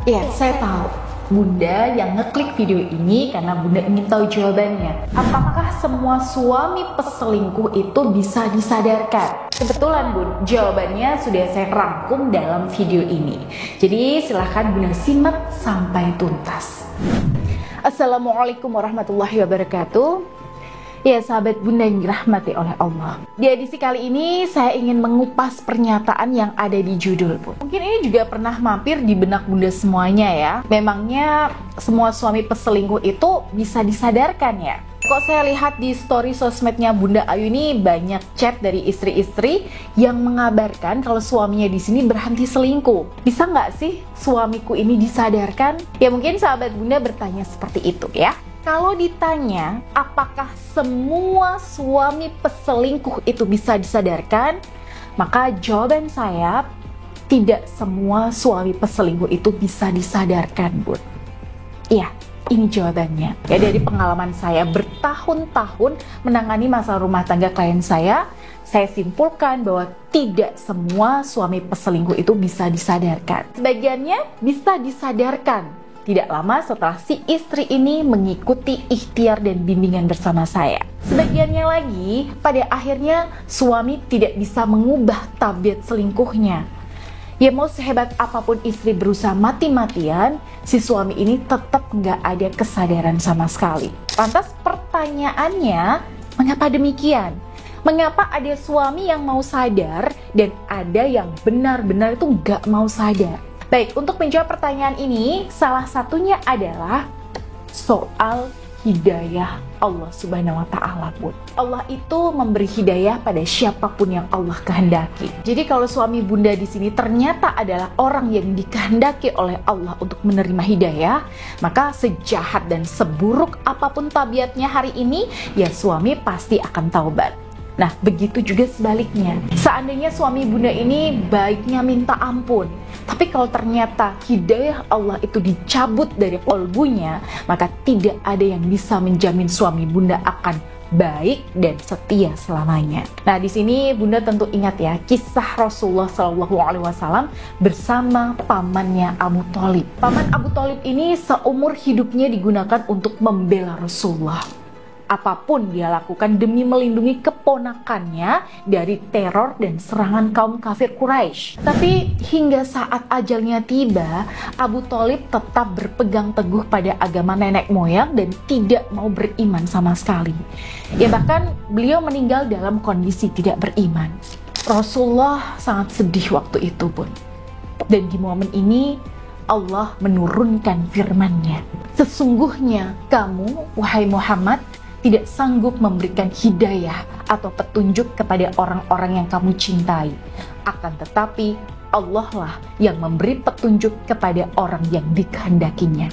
Ya, saya tahu Bunda yang ngeklik video ini karena Bunda ingin tahu jawabannya. Apakah semua suami peselingkuh itu bisa disadarkan? Kebetulan Bun, jawabannya sudah saya rangkum dalam video ini. Jadi silahkan Bunda simak sampai tuntas. Assalamualaikum warahmatullahi wabarakatuh. Ya sahabat Bunda yang dirahmati oleh Allah, di edisi kali ini saya ingin mengupas pernyataan yang ada di judul Bun. Mungkin ini juga pernah mampir di benak Bunda semuanya ya. Memangnya semua suami peselingkuh itu bisa disadarkan ya? Kok saya lihat di story sosmednya Bunda Ayu ini banyak chat dari istri-istri yang mengabarkan kalau suaminya di sini berhenti selingkuh. Bisa nggak sih suamiku ini disadarkan? Ya mungkin sahabat Bunda bertanya seperti itu ya. Kalau ditanya apakah semua suami peselingkuh itu bisa disadarkan, maka jawaban saya tidak semua suami peselingkuh itu bisa disadarkan, Bun. Iya, ini jawabannya. Ya dari pengalaman saya bertahun-tahun menangani masalah rumah tangga klien saya simpulkan bahwa tidak semua suami peselingkuh itu bisa disadarkan. Sebagiannya bisa disadarkan tidak lama setelah si istri ini mengikuti ikhtiar dan bimbingan bersama saya. Sebagiannya lagi, pada akhirnya suami tidak bisa mengubah tabiat selingkuhnya. Ya mau sehebat apapun istri berusaha mati-matian, si suami ini tetap nggak ada kesadaran sama sekali. Lantas pertanyaannya, mengapa demikian? Mengapa ada suami yang mau sadar dan ada yang benar-benar itu nggak mau sadar? Baik, untuk menjawab pertanyaan ini, salah satunya adalah soal hidayah Allah Subhanahu wa Ta'ala, Bun. Allah itu memberi hidayah pada siapapun yang Allah kehendaki. Jadi kalau suami Bunda di sini ternyata adalah orang yang dikehendaki oleh Allah untuk menerima hidayah, maka sejahat dan seburuk apapun tabiatnya hari ini, ya suami pasti akan taubat. Nah, begitu juga sebaliknya. Seandainya suami Bunda ini baiknya minta ampun, tapi kalau ternyata hidayah Allah itu dicabut dari kalbunya, maka tidak ada yang bisa menjamin suami Bunda akan baik dan setia selamanya. Nah, di sini Bunda tentu ingat ya kisah Rasulullah SAW bersama pamannya Abu Thalib. Paman Abu Thalib ini seumur hidupnya digunakan untuk membela Rasulullah. Apapun dia lakukan demi melindungi keponakannya dari teror dan serangan kaum kafir Quraisy. Tapi hingga saat ajalnya tiba, Abu Thalib tetap berpegang teguh pada agama nenek moyang dan tidak mau beriman sama sekali. Ya bahkan beliau meninggal dalam kondisi tidak beriman. Rasulullah sangat sedih waktu itu, Bun. Dan di momen ini Allah menurunkan firman-Nya. Sesungguhnya kamu, wahai Muhammad, tidak sanggup memberikan hidayah atau petunjuk kepada orang-orang yang kamu cintai. Akan tetapi Allah lah yang memberi petunjuk kepada orang yang dikehendakinya.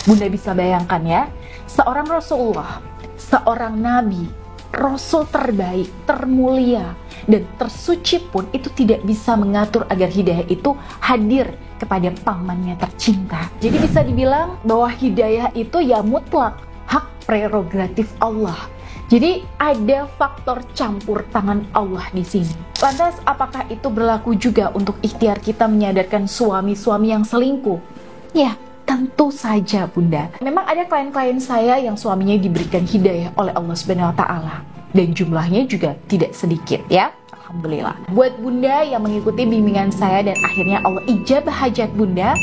Bunda bisa bayangkan ya, seorang Rasulullah, seorang Nabi, Rasul terbaik, termulia, dan tersuci pun itu tidak bisa mengatur agar hidayah itu hadir kepada pamannya tercinta. Jadi bisa dibilang bahwa hidayah itu ya mutlak hak prerogatif Allah. Jadi ada faktor campur tangan Allah di sini. Lantas apakah itu berlaku juga untuk ikhtiar kita menyadarkan suami-suami yang selingkuh? Ya, tentu saja Bunda. Memang ada klien-klien saya yang suaminya diberikan hidayah oleh Allah Subhanahu wa Ta'ala. Dan jumlahnya juga tidak sedikit ya. Alhamdulillah. Buat Bunda yang mengikuti bimbingan saya dan akhirnya Allah ijabah hajat Bunda,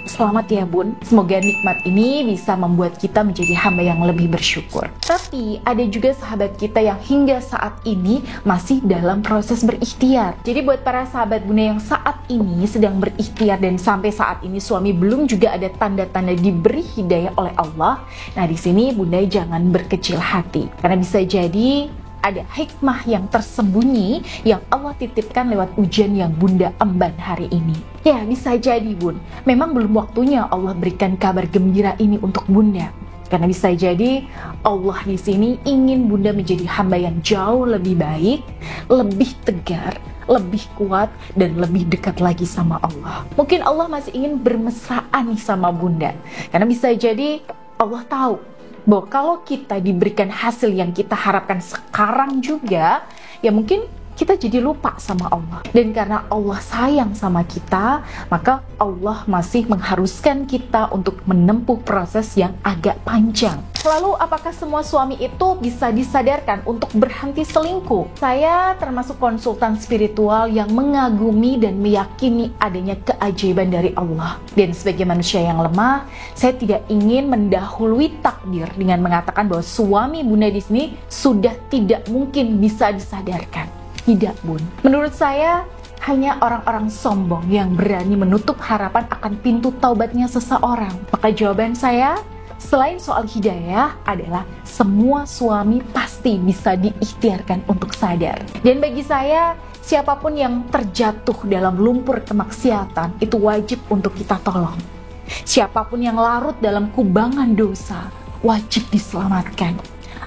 selamat ya Bun. Semoga nikmat ini bisa membuat kita menjadi hamba yang lebih bersyukur. Tapi ada juga sahabat kita yang hingga saat ini masih dalam proses berikhtiar. Jadi buat para sahabat Bunda yang saat ini sedang berikhtiar dan sampai saat ini suami belum juga ada tanda-tanda diberi hidayah oleh Allah. Nah di sini Bunda jangan berkecil hati, karena bisa jadi ada hikmah yang tersembunyi yang Allah titipkan lewat ujian yang Bunda emban hari ini. Ya, bisa jadi Bun, memang belum waktunya Allah berikan kabar gembira ini untuk Bunda. Karena bisa jadi Allah di sini ingin Bunda menjadi hamba yang jauh lebih baik, lebih tegar, lebih kuat, dan lebih dekat lagi sama Allah. Mungkin Allah masih ingin bermesraan nih sama Bunda. Karena bisa jadi Allah tahu bahwa kalau kita diberikan hasil yang kita harapkan sekarang juga, ya mungkin kita jadi lupa sama Allah. Dan karena Allah sayang sama kita, maka Allah masih mengharuskan kita untuk menempuh proses yang agak panjang. Lalu apakah semua suami itu bisa disadarkan untuk berhenti selingkuh? Saya termasuk konsultan spiritual yang mengagumi dan meyakini adanya keajaiban dari Allah. Dan sebagai manusia yang lemah, saya tidak ingin mendahului takdir dengan mengatakan bahwa suami Bunda di sini sudah tidak mungkin bisa disadarkan. Tidak, Bun. Menurut saya, hanya orang-orang sombong yang berani menutup harapan akan pintu taubatnya seseorang. Maka jawaban saya, selain soal hidayah, adalah semua suami pasti bisa diikhtiarkan untuk sadar. Dan bagi saya, siapapun yang terjatuh dalam lumpur kemaksiatan, itu wajib untuk kita tolong. Siapapun yang larut dalam kubangan dosa, wajib diselamatkan.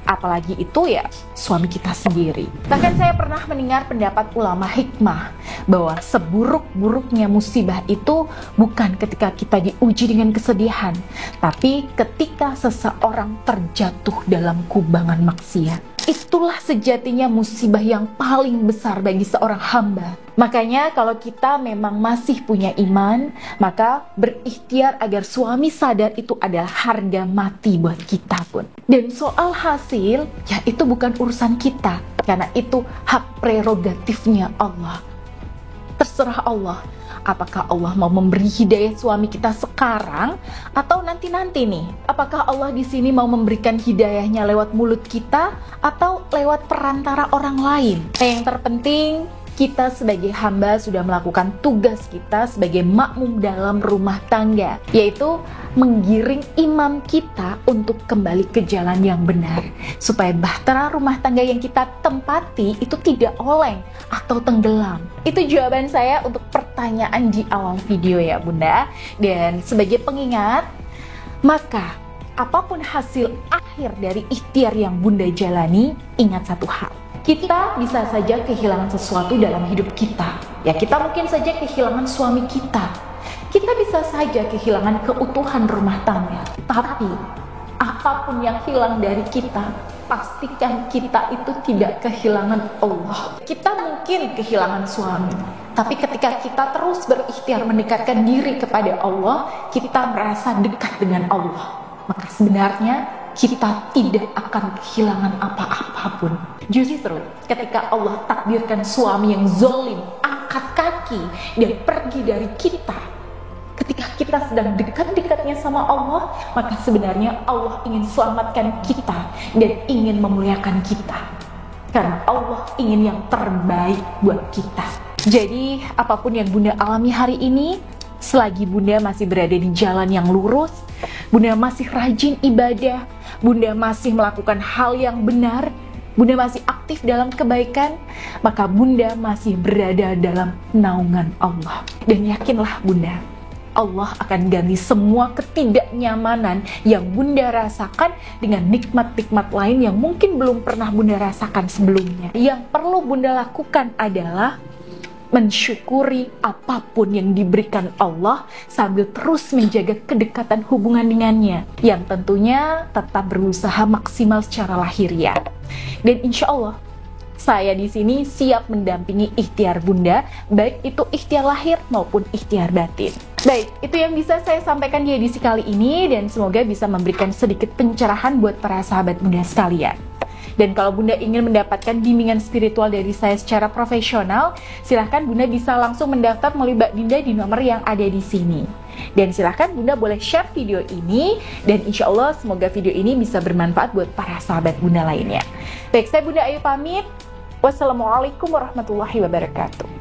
Apalagi itu ya suami kita sendiri. Bahkan saya pernah mendengar pendapat ulama hikmah bahwa seburuk-buruknya musibah itu bukan ketika kita diuji dengan kesedihan, tapi ketika seseorang terjatuh dalam kubangan maksiat. Itulah sejatinya musibah yang paling besar bagi seorang hamba. Makanya kalau kita memang masih punya iman, maka berikhtiar agar suami sadar itu adalah harga mati buat kita pun. Dan soal hasil, ya itu bukan urusan kita, karena itu hak prerogatifnya Allah. Terserah Allah, apakah Allah mau memberi hidayah suami kita sekarang atau nanti-nanti nih? Apakah Allah di sini mau memberikan hidayahnya lewat mulut kita atau lewat perantara orang lain? Nah, yang terpenting kita sebagai hamba sudah melakukan tugas kita sebagai makmum dalam rumah tangga, yaitu menggiring imam kita untuk kembali ke jalan yang benar, supaya bahtera rumah tangga yang kita tempati itu tidak oleng atau tenggelam. Itu jawaban saya untuk pertanyaan di awal video ya Bunda. Dan sebagai pengingat, maka apapun hasil akhir dari ikhtiar yang Bunda jalani, ingat satu hal. Kita bisa saja kehilangan sesuatu dalam hidup kita. Ya, kita mungkin saja kehilangan suami kita. Kita bisa saja kehilangan keutuhan rumah tangga. Tapi, apapun yang hilang dari kita, pastikan kita itu tidak kehilangan Allah. Kita mungkin kehilangan suami, tapi ketika kita terus berikhtiar mendekatkan diri kepada Allah, kita merasa dekat dengan Allah. Maka sebenarnya kita tidak akan kehilangan apa-apapun. Justru ketika Allah takdirkan suami yang zalim angkat kaki dan pergi dari kita, ketika kita sedang dekat-dekatnya sama Allah, maka sebenarnya Allah ingin selamatkan kita dan ingin memuliakan kita. Karena Allah ingin yang terbaik buat kita. Jadi apapun yang Bunda alami hari ini, selagi Bunda masih berada di jalan yang lurus, Bunda masih rajin ibadah, Bunda masih melakukan hal yang benar, Bunda masih aktif dalam kebaikan, maka Bunda masih berada dalam naungan Allah. Dan yakinlah Bunda, Allah akan ganti semua ketidaknyamanan yang Bunda rasakan dengan nikmat-nikmat lain yang mungkin belum pernah Bunda rasakan sebelumnya. Yang perlu Bunda lakukan adalah mensyukuri apapun yang diberikan Allah sambil terus menjaga kedekatan hubungan dengannya, yang tentunya tetap berusaha maksimal secara lahiriah. Dan insya Allah saya di sini siap mendampingi ikhtiar Bunda, baik itu ikhtiar lahir maupun ikhtiar batin. Baik, itu yang bisa saya sampaikan di edisi kali ini, dan semoga bisa memberikan sedikit pencerahan buat para sahabat Bunda sekalian. Dan kalau Bunda ingin mendapatkan bimbingan spiritual dari saya secara profesional, silahkan Bunda bisa langsung mendaftar melalui Mbak Dinda di nomor yang ada di sini. Dan silahkan Bunda boleh share video ini, dan insya Allah semoga video ini bisa bermanfaat buat para sahabat Bunda lainnya. Baik, saya Bunda Ayu pamit. Wassalamualaikum warahmatullahi wabarakatuh.